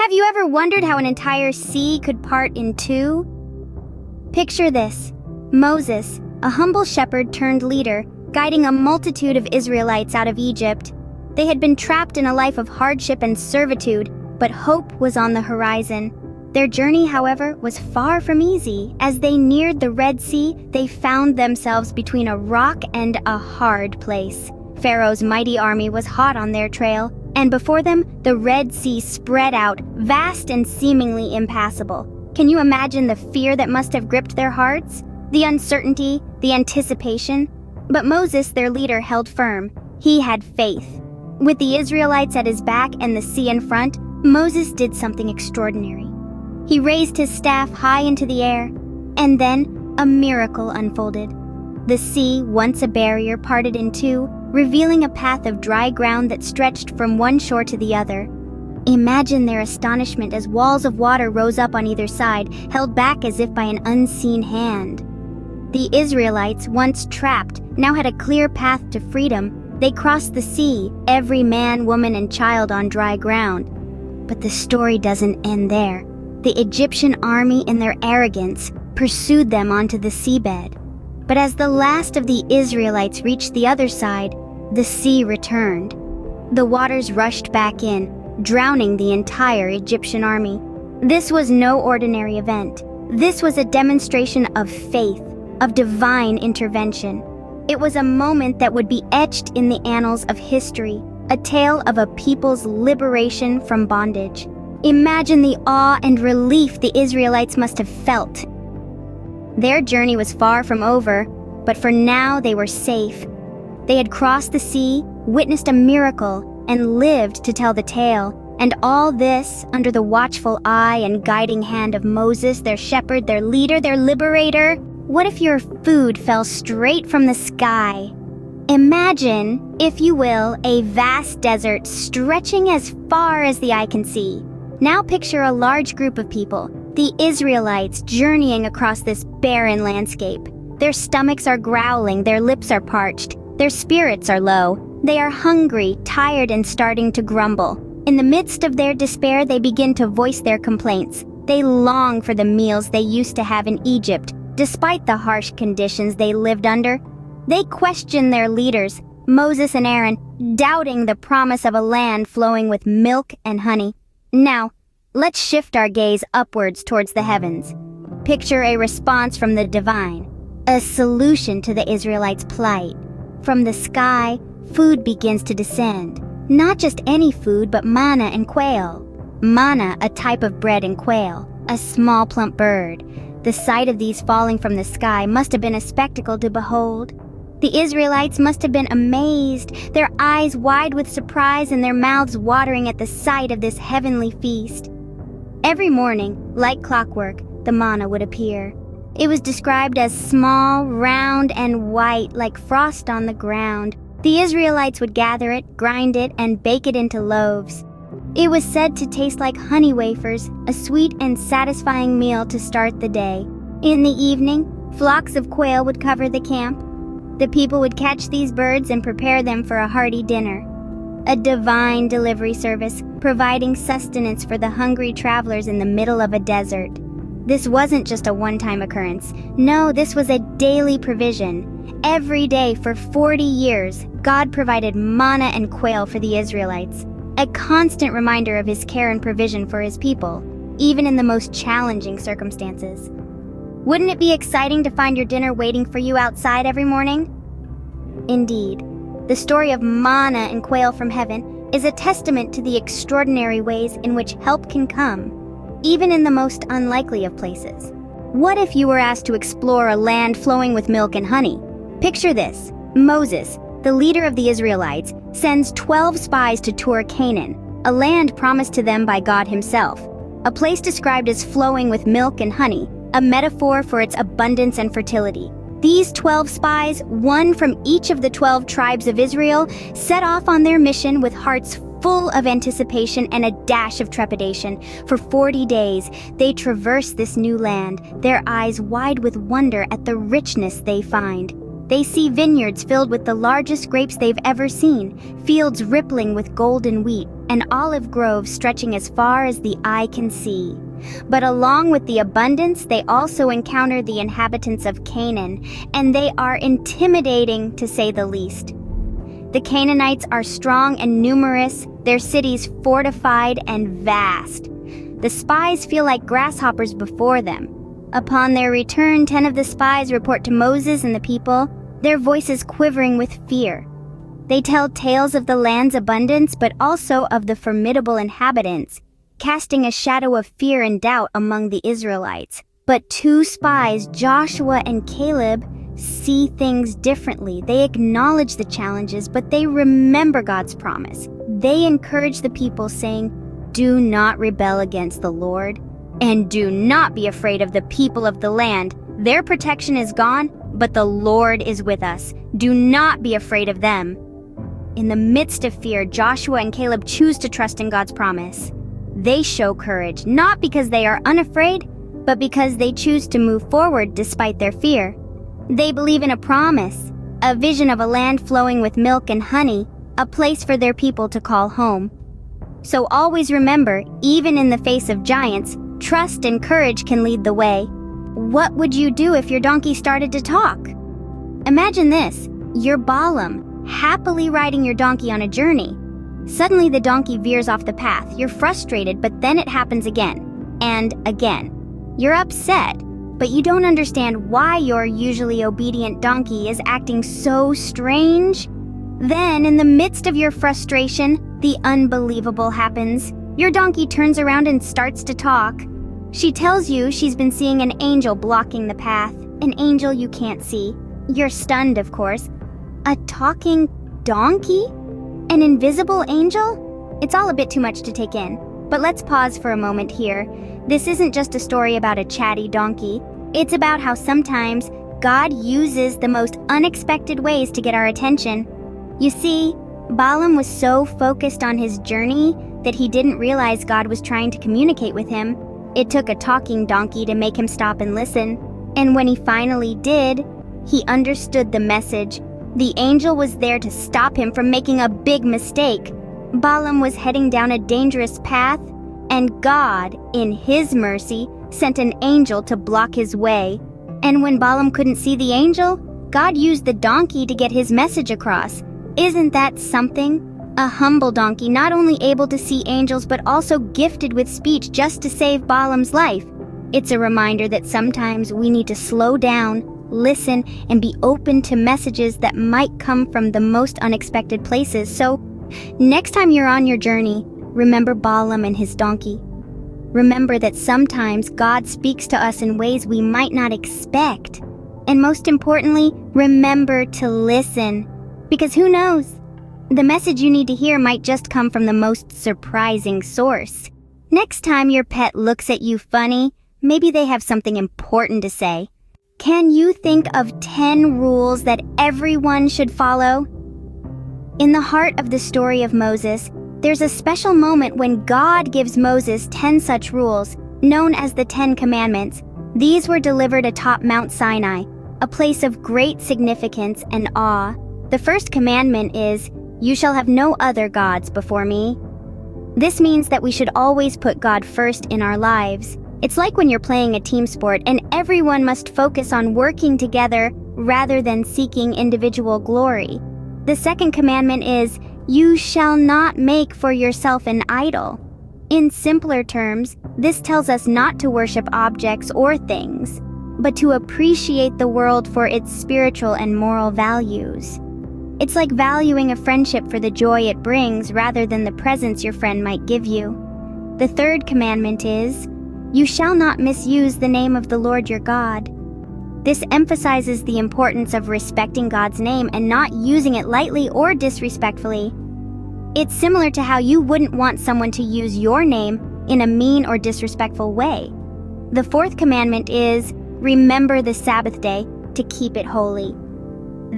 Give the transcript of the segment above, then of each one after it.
Have you ever wondered how an entire sea could part in two? Picture this: Moses, a humble shepherd turned leader, guiding a multitude of Israelites out of Egypt. They had been trapped in a life of hardship and servitude, but hope was on the horizon. Their journey, however, was far from easy. As they neared the Red Sea, they found themselves between a rock and a hard place. Pharaoh's mighty army was hot on their trail, and before them, the Red Sea spread out, vast and seemingly impassable. Can you imagine the fear that must have gripped their hearts? The uncertainty, the anticipation? But Moses, their leader, held firm. He had faith. With the Israelites at his back and the sea in front, Moses did something extraordinary. He raised his staff high into the air, and then a miracle unfolded. The sea, once a barrier, parted in two, revealing a path of dry ground that stretched from one shore to the other. Imagine their astonishment as walls of water rose up on either side, held back as if by an unseen hand. The Israelites, once trapped, now had a clear path to freedom. They crossed the sea, every man, woman, and child on dry ground. But the story doesn't end there. The Egyptian army, in their arrogance, pursued them onto the seabed. But as the last of the Israelites reached the other side, the sea returned. The waters rushed back in, drowning the entire Egyptian army. This was no ordinary event. This was a demonstration of faith, of divine intervention. It was a moment that would be etched in the annals of history, a tale of a people's liberation from bondage. Imagine the awe and relief the Israelites must have felt. Their journey was far from over, but for now they were safe. They had crossed the sea, witnessed a miracle, and lived to tell the tale. And all this under the watchful eye and guiding hand of Moses, their shepherd, their leader, their liberator. What if your food fell straight from the sky? Imagine, if you will, a vast desert stretching as far as the eye can see. Now picture a large group of people, the Israelites, journeying across this barren landscape. Their stomachs are growling, their lips are parched, their spirits are low. They are hungry, tired, and starting to grumble. In the midst of their despair, they begin to voice their complaints. They long for the meals they used to have in Egypt, despite the harsh conditions they lived under. They question their leaders, Moses and Aaron, doubting the promise of a land flowing with milk and honey. Now, let's shift our gaze upwards towards the heavens. Picture a response from the divine, a solution to the Israelites' plight. From the sky, food begins to descend. Not just any food, but manna and quail. Manna, a type of bread, and quail, a small plump bird. The sight of these falling from the sky must have been a spectacle to behold. The Israelites must have been amazed, their eyes wide with surprise and their mouths watering at the sight of this heavenly feast. Every morning, like clockwork, the manna would appear. It was described as small, round, and white, like frost on the ground. The Israelites would gather it, grind it, and bake it into loaves. It was said to taste like honey wafers, a sweet and satisfying meal to start the day. In the evening, flocks of quail would cover the camp. The people would catch these birds and prepare them for a hearty dinner. A divine delivery service, providing sustenance for the hungry travelers in the middle of a desert. This wasn't just a one-time occurrence. No, this was a daily provision. Every day for 40 years, God provided manna and quail for the Israelites, a constant reminder of his care and provision for his people, even in the most challenging circumstances. Wouldn't it be exciting to find your dinner waiting for you outside every morning? Indeed, the story of manna and quail from heaven is a testament to the extraordinary ways in which help can come, even in the most unlikely of places. What if you were asked to explore a land flowing with milk and honey? Picture this: Moses, the leader of the Israelites, sends 12 spies to tour Canaan, a land promised to them by God himself, a place described as flowing with milk and honey, a metaphor for its abundance and fertility. These 12 spies, one from each of the 12 tribes of Israel, set off on their mission with hearts full of anticipation and a dash of trepidation. For 40 days, they traverse this new land, their eyes wide with wonder at the richness they find. They see vineyards filled with the largest grapes they've ever seen, fields rippling with golden wheat, an olive grove stretching as far as the eye can see. But along with the abundance, they also encounter the inhabitants of Canaan, and they are intimidating to say the least. The Canaanites are strong and numerous, their cities fortified and vast. The spies feel like grasshoppers before them. Upon their return, 10 of the spies report to Moses and the people, their voices quivering with fear. They tell tales of the land's abundance, but also of the formidable inhabitants, casting a shadow of fear and doubt among the Israelites. But 2 spies, Joshua and Caleb, see things differently. They acknowledge the challenges, but they remember God's promise. They encourage the people, saying, "Do not rebel against the Lord, and do not be afraid of the people of the land. Their protection is gone, but the Lord is with us. Do not be afraid of them." In the midst of fear, Joshua and Caleb choose to trust in God's promise. They show courage, not because they are unafraid, but because they choose to move forward despite their fear. They believe in a promise, a vision of a land flowing with milk and honey, a place for their people to call home. So always remember, even in the face of giants, trust and courage can lead the way. What would you do if your donkey started to talk? Imagine this, you're Balaam, happily riding your donkey on a journey. Suddenly the donkey veers off the path. You're frustrated, but then it happens again and again. You're upset, but you don't understand why your usually obedient donkey is acting so strange. Then, in the midst of your frustration, the unbelievable happens. Your donkey turns around and starts to talk. She tells you she's been seeing an angel blocking the path, an angel you can't see. You're stunned, of course. A talking donkey? An invisible angel? It's all a bit too much to take in. But let's pause for a moment here. This isn't just a story about a chatty donkey. It's about how sometimes God uses the most unexpected ways to get our attention. You see, Balaam was so focused on his journey that he didn't realize God was trying to communicate with him. It took a talking donkey to make him stop and listen. And when he finally did, he understood the message. The angel was there to stop him from making a big mistake. Balaam was heading down a dangerous path, and God, in his mercy, sent an angel to block his way. And when Balaam couldn't see the angel, God used the donkey to get his message across. Isn't that something? A humble donkey, not only able to see angels, but also gifted with speech just to save Balaam's life. It's a reminder that sometimes we need to slow down, listen, and be open to messages that might come from the most unexpected places. So, next time you're on your journey, remember Balaam and his donkey. Remember that sometimes God speaks to us in ways we might not expect. And most importantly, remember to listen. Because who knows? The message you need to hear might just come from the most surprising source. Next time your pet looks at you funny, maybe they have something important to say. Can you think of 10 rules that everyone should follow? In the heart of the story of Moses, there's a special moment when God gives Moses 10 such rules, known as the 10 Commandments. These were delivered atop Mount Sinai, a place of great significance and awe. The first commandment is, "You shall have no other gods before me." This means that we should always put God first in our lives. It's like when you're playing a team sport and everyone must focus on working together rather than seeking individual glory. The second commandment is, "You shall not make for yourself an idol." In simpler terms, this tells us not to worship objects or things, but to appreciate the world for its spiritual and moral values. It's like valuing a friendship for the joy it brings rather than the presents your friend might give you. The third commandment is, "You shall not misuse the name of the Lord your God." This emphasizes the importance of respecting God's name and not using it lightly or disrespectfully. It's similar to how you wouldn't want someone to use your name in a mean or disrespectful way. The fourth commandment is, "Remember the Sabbath day to keep it holy."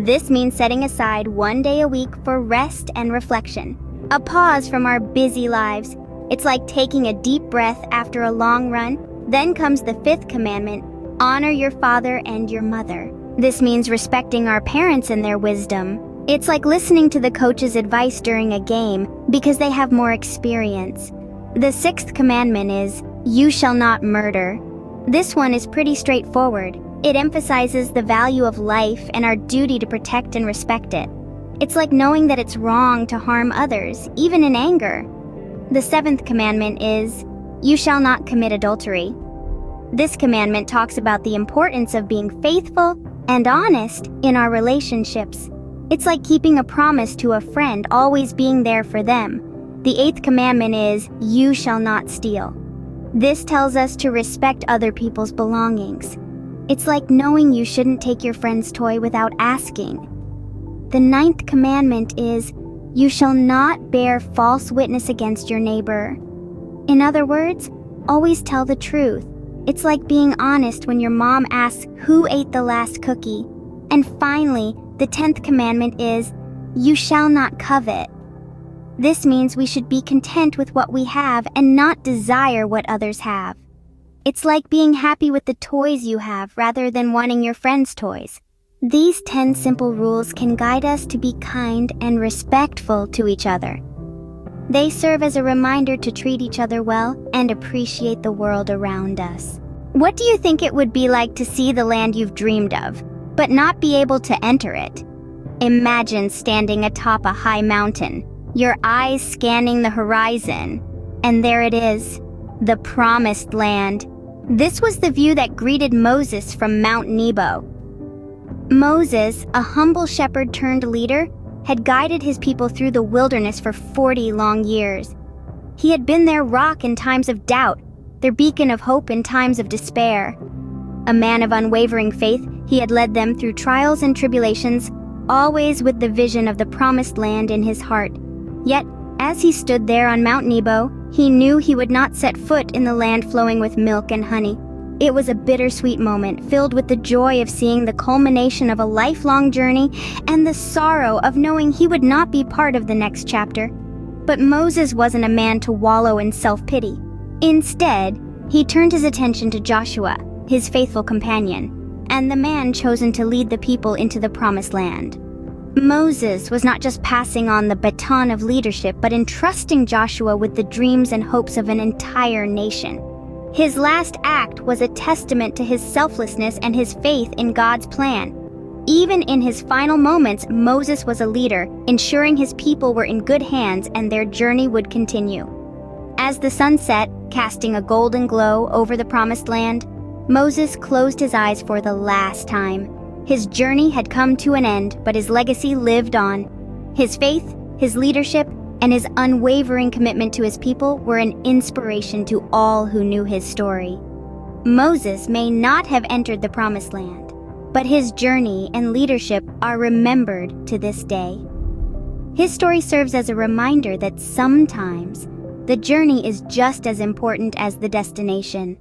This means setting aside one day a week for rest and reflection, a pause from our busy lives. It's like taking a deep breath after a long run. Then comes the fifth commandment, "Honor your father and your mother." This means respecting our parents and their wisdom. It's like listening to the coach's advice during a game because they have more experience. The sixth commandment is, "You shall not murder." This one is pretty straightforward. It emphasizes the value of life and our duty to protect and respect it. It's like knowing that it's wrong to harm others, even in anger. The seventh commandment is, "You shall not commit adultery." This commandment talks about the importance of being faithful and honest in our relationships. It's like keeping a promise to a friend, always being there for them. The eighth commandment is, "You shall not steal." This tells us to respect other people's belongings. It's like knowing you shouldn't take your friend's toy without asking. The ninth commandment is, "You shall not bear false witness against your neighbor." In other words, always tell the truth. It's like being honest when your mom asks who ate the last cookie. And finally, the 10th commandment is, "You shall not covet." This means we should be content with what we have and not desire what others have. It's like being happy with the toys you have rather than wanting your friend's toys. These 10 simple rules can guide us to be kind and respectful to each other. They serve as a reminder to treat each other well and appreciate the world around us. What do you think it would be like to see the land you've dreamed of, but not be able to enter it? Imagine standing atop a high mountain, your eyes scanning the horizon, and there it is, the Promised Land. This was the view that greeted Moses from Mount Nebo. Moses, a humble shepherd turned leader, had guided his people through the wilderness for 40 long years. He had been their rock in times of doubt, their beacon of hope in times of despair. A man of unwavering faith, he had led them through trials and tribulations, always with the vision of the Promised Land in his heart. Yet, as he stood there on Mount Nebo, he knew he would not set foot in the land flowing with milk and honey. It was a bittersweet moment, filled with the joy of seeing the culmination of a lifelong journey and the sorrow of knowing he would not be part of the next chapter. But Moses wasn't a man to wallow in self-pity. Instead, he turned his attention to Joshua, his faithful companion, and the man chosen to lead the people into the Promised Land. Moses was not just passing on the baton of leadership, but entrusting Joshua with the dreams and hopes of an entire nation. His last act was a testament to his selflessness and his faith in God's plan. Even in his final moments, Moses was a leader, ensuring his people were in good hands and their journey would continue. As the sun set, casting a golden glow over the Promised Land, Moses closed his eyes for the last time. His journey had come to an end, but his legacy lived on. His faith, his leadership, and his unwavering commitment to his people were an inspiration to all who knew his story. Moses may not have entered the Promised Land, but his journey and leadership are remembered to this day. His story serves as a reminder that sometimes the journey is just as important as the destination.